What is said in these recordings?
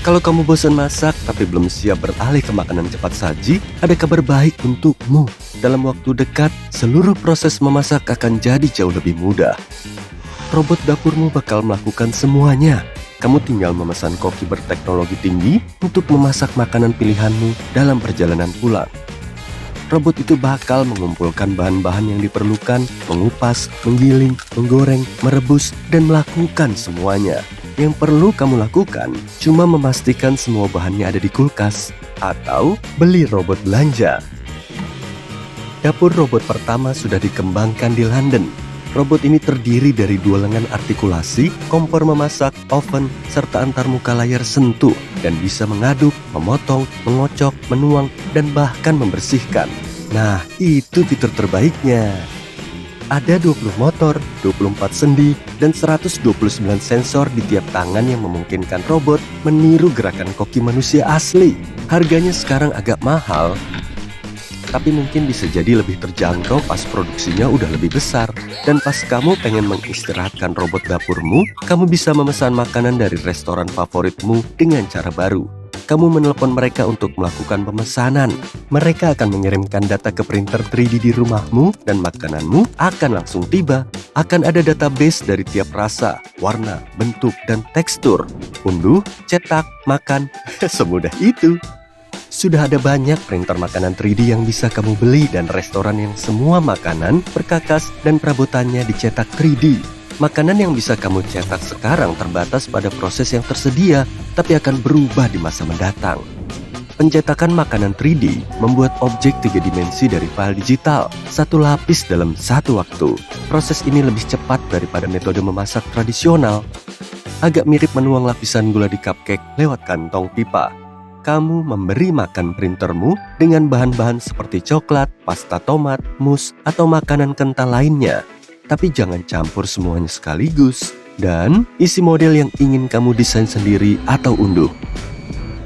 Kalau kamu bosan masak tapi belum siap beralih ke makanan cepat saji, ada kabar baik untukmu. Dalam waktu dekat, seluruh proses memasak akan jadi jauh lebih mudah. Robot dapurmu bakal melakukan semuanya. Kamu tinggal memesan koki berteknologi tinggi untuk memasak makanan pilihanmu dalam perjalanan pulang. Robot itu bakal mengumpulkan bahan-bahan yang diperlukan, mengupas, menggiling, menggoreng, merebus, dan melakukan semuanya. Yang perlu kamu lakukan cuma memastikan semua bahannya ada di kulkas atau beli robot belanja. Dapur robot pertama sudah dikembangkan di London. Robot ini terdiri dari 2 lengan artikulasi, kompor memasak, oven, serta antarmuka layar sentuh dan bisa mengaduk, memotong, mengocok, menuang, dan bahkan membersihkan. Nah, itu fitur terbaiknya. Ada 20 motor, 24 sendi, dan 129 sensor di tiap tangan yang memungkinkan robot meniru gerakan koki manusia asli. Harganya sekarang agak mahal, tapi mungkin bisa jadi lebih terjangkau pas produksinya udah lebih besar. Dan pas kamu pengen mengistirahatkan robot dapurmu, kamu bisa memesan makanan dari restoran favoritmu dengan cara baru. Kamu menelepon mereka untuk melakukan pemesanan. Mereka akan mengirimkan data ke printer 3D di rumahmu dan makananmu akan langsung tiba. Akan ada database dari tiap rasa, warna, bentuk, dan tekstur. Unduh, cetak, makan, semudah itu. Sudah ada banyak printer makanan 3D yang bisa kamu beli dan restoran yang semua makanan, perkakas, dan perabotannya dicetak 3D. Makanan yang bisa kamu cetak sekarang terbatas pada proses yang tersedia, tapi akan berubah di masa mendatang. Pencetakan makanan 3D membuat objek 3 dimensi dari file digital, satu lapis dalam satu waktu. Proses ini lebih cepat daripada metode memasak tradisional. Agak mirip menuang lapisan gula di cupcake lewat kantong pipa. Kamu memberi makan printermu dengan bahan-bahan seperti coklat, pasta tomat, mus, atau makanan kental lainnya. Tapi jangan campur semuanya sekaligus. Dan isi model yang ingin kamu desain sendiri atau unduh.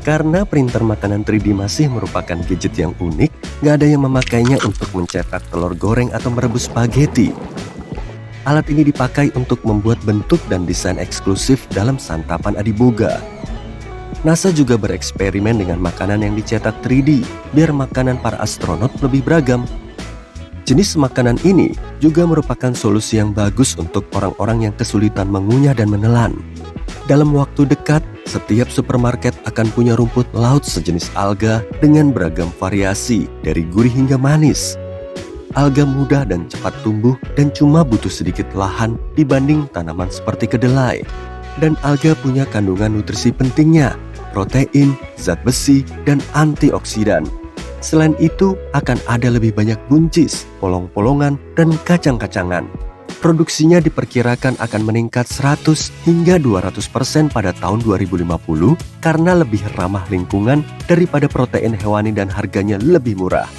Karena printer makanan 3D masih merupakan gadget yang unik, nggak ada yang memakainya untuk mencetak telur goreng atau merebus spaghetti. Alat ini dipakai untuk membuat bentuk dan desain eksklusif dalam santapan adiboga. NASA juga bereksperimen dengan makanan yang dicetak 3D, biar makanan para astronot lebih beragam. Jenis makanan ini juga merupakan solusi yang bagus untuk orang-orang yang kesulitan mengunyah dan menelan. Dalam waktu dekat, setiap supermarket akan punya rumput laut sejenis alga dengan beragam variasi, dari gurih hingga manis. Alga mudah dan cepat tumbuh dan cuma butuh sedikit lahan dibanding tanaman seperti kedelai. Dan alga punya kandungan nutrisi pentingnya, protein, zat besi, dan antioksidan. Selain itu, akan ada lebih banyak buncis, polong-polongan, dan kacang-kacangan. Produksinya diperkirakan akan meningkat 100 hingga 200% pada tahun 2050 karena lebih ramah lingkungan daripada protein hewani dan harganya lebih murah.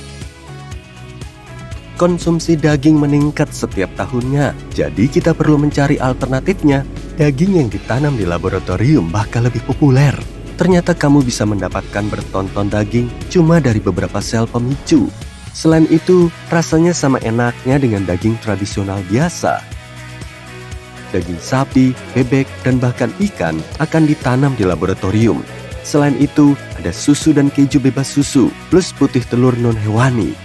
Konsumsi daging meningkat setiap tahunnya, jadi kita perlu mencari alternatifnya. Daging yang ditanam di laboratorium bakal lebih populer. Ternyata kamu bisa mendapatkan bertonton daging cuma dari beberapa sel pemicu. Selain itu, rasanya sama enaknya dengan daging tradisional biasa. Daging sapi, bebek, dan bahkan ikan akan ditanam di laboratorium. Selain itu, ada susu dan keju bebas susu, plus putih telur non-hewani.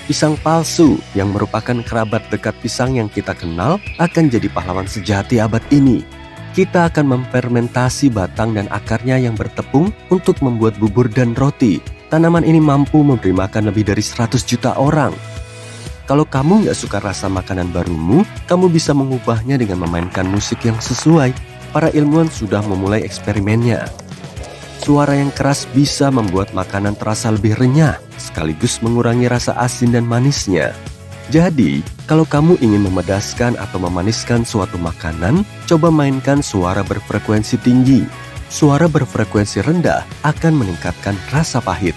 Pisang palsu yang merupakan kerabat dekat pisang yang kita kenal akan jadi pahlawan sejati abad ini. Kita akan memfermentasi batang dan akarnya yang bertepung untuk membuat bubur dan roti. Tanaman ini mampu memberi makan lebih dari 100 juta orang. Kalau kamu nggak suka rasa makanan barumu, kamu bisa mengubahnya dengan memainkan musik yang sesuai. Para ilmuwan sudah memulai eksperimennya. Suara yang keras bisa membuat makanan terasa lebih renyah, sekaligus mengurangi rasa asin dan manisnya. Jadi, kalau kamu ingin memedaskan atau memaniskan suatu makanan, coba mainkan suara berfrekuensi tinggi. Suara berfrekuensi rendah akan meningkatkan rasa pahit.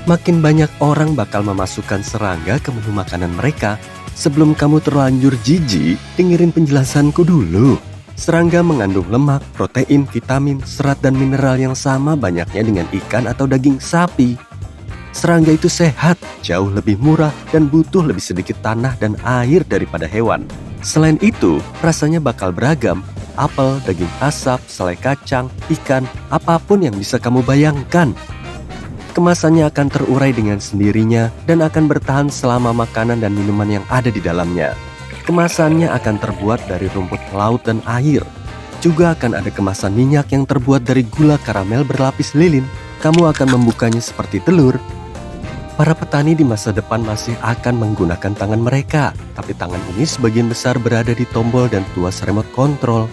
Makin banyak orang bakal memasukkan serangga ke menu makanan mereka. Sebelum kamu terlanjur jijik, dengerin penjelasanku dulu. Serangga mengandung lemak, protein, vitamin, serat, dan mineral yang sama banyaknya dengan ikan atau daging sapi. Serangga itu sehat, jauh lebih murah, dan butuh lebih sedikit tanah dan air daripada hewan. Selain itu, rasanya bakal beragam. apel, daging asap, selai kacang, ikan, apapun yang bisa kamu bayangkan. Kemasannya akan terurai dengan sendirinya dan akan bertahan selama makanan dan minuman yang ada di dalamnya. Kemasannya akan terbuat dari rumput laut dan air. Juga akan ada kemasan minyak yang terbuat dari gula karamel berlapis lilin. Kamu akan membukanya seperti telur. Para petani di masa depan masih akan menggunakan tangan mereka, tapi tangan ini sebagian besar berada di tombol dan tuas remote control.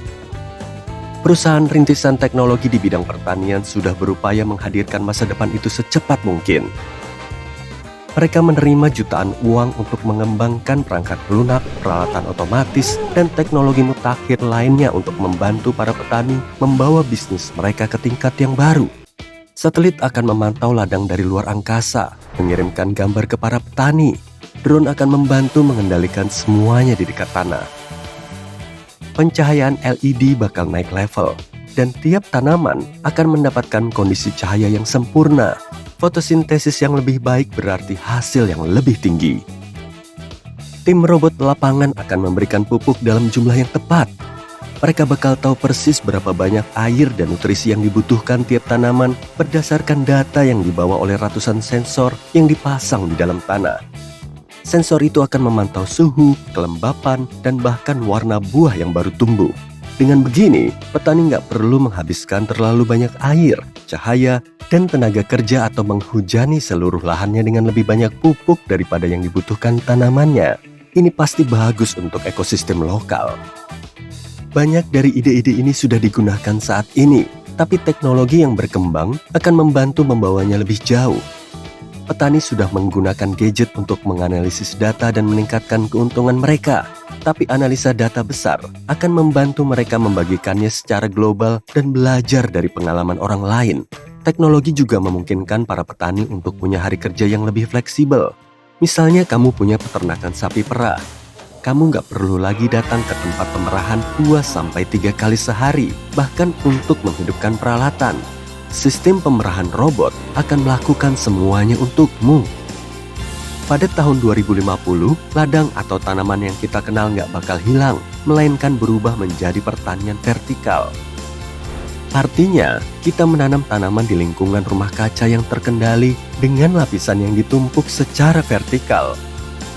Perusahaan rintisan teknologi di bidang pertanian sudah berupaya menghadirkan masa depan itu secepat mungkin. Mereka menerima jutaan uang untuk mengembangkan perangkat lunak, peralatan otomatis, dan teknologi mutakhir lainnya untuk membantu para petani membawa bisnis mereka ke tingkat yang baru. Satelit akan memantau ladang dari luar angkasa, mengirimkan gambar ke para petani. Drone akan membantu mengendalikan semuanya di dekat tanah. Pencahayaan LED bakal naik level, dan tiap tanaman akan mendapatkan kondisi cahaya yang sempurna. Fotosintesis yang lebih baik berarti hasil yang lebih tinggi. Tim robot lapangan akan memberikan pupuk dalam jumlah yang tepat. Mereka bakal tahu persis berapa banyak air dan nutrisi yang dibutuhkan tiap tanaman berdasarkan data yang dibawa oleh ratusan sensor yang dipasang di dalam tanah. Sensor itu akan memantau suhu, kelembapan, dan bahkan warna buah yang baru tumbuh. Dengan begini, petani nggak perlu menghabiskan terlalu banyak air, cahaya, dan tenaga kerja atau menghujani seluruh lahannya dengan lebih banyak pupuk daripada yang dibutuhkan tanamannya. Ini pasti bagus untuk ekosistem lokal. Banyak dari ide-ide ini sudah digunakan saat ini, tapi teknologi yang berkembang akan membantu membawanya lebih jauh. Petani sudah menggunakan gadget untuk menganalisis data dan meningkatkan keuntungan mereka. Tapi analisa data besar akan membantu mereka membagikannya secara global dan belajar dari pengalaman orang lain. Teknologi juga memungkinkan para petani untuk punya hari kerja yang lebih fleksibel. Misalnya kamu punya peternakan sapi perah. Kamu nggak perlu lagi datang ke tempat pemerahan 2-3 kali sehari, bahkan untuk menghidupkan peralatan. Sistem pemerahan robot akan melakukan semuanya untukmu. Pada tahun 2050, ladang atau tanaman yang kita kenal nggak bakal hilang, melainkan berubah menjadi pertanian vertikal. Artinya, kita menanam tanaman di lingkungan rumah kaca yang terkendali dengan lapisan yang ditumpuk secara vertikal.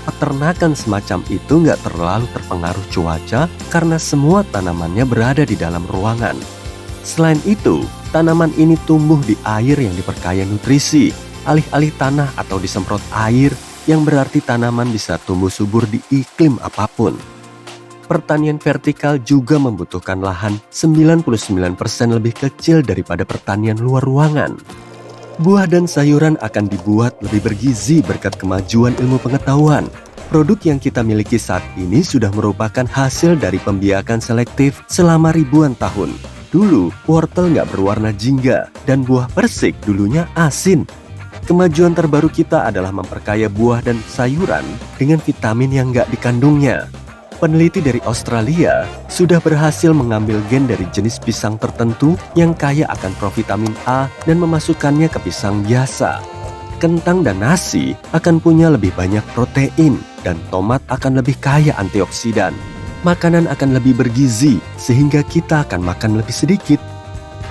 Peternakan semacam itu nggak terlalu terpengaruh cuaca karena semua tanamannya berada di dalam ruangan. Selain itu, tanaman ini tumbuh di air yang diperkaya nutrisi, alih-alih tanah atau disemprot air, yang berarti tanaman bisa tumbuh subur di iklim apapun. Pertanian vertikal juga membutuhkan lahan 99% lebih kecil daripada pertanian luar ruangan. Buah dan sayuran akan dibuat lebih bergizi berkat kemajuan ilmu pengetahuan. Produk yang kita miliki saat ini sudah merupakan hasil dari pembiakan selektif selama ribuan tahun. Dulu, wortel nggak berwarna jingga dan buah persik dulunya asin. Kemajuan terbaru kita adalah memperkaya buah dan sayuran dengan vitamin yang nggak dikandungnya. Peneliti dari Australia sudah berhasil mengambil gen dari jenis pisang tertentu yang kaya akan provitamin A dan memasukkannya ke pisang biasa. Kentang dan nasi akan punya lebih banyak protein dan tomat akan lebih kaya antioksidan. Makanan akan lebih bergizi sehingga kita akan makan lebih sedikit.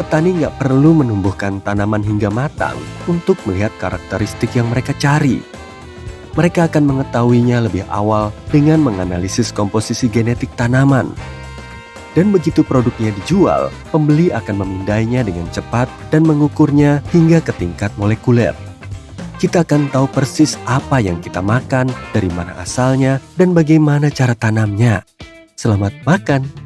Petani nggak perlu menumbuhkan tanaman hingga matang untuk melihat karakteristik yang mereka cari. Mereka akan mengetahuinya lebih awal dengan menganalisis komposisi genetik tanaman. Dan begitu produknya dijual, pembeli akan memindainya dengan cepat dan mengukurnya hingga ke tingkat molekuler. Kita akan tahu persis apa yang kita makan, dari mana asalnya, dan bagaimana cara tanamnya. Selamat makan!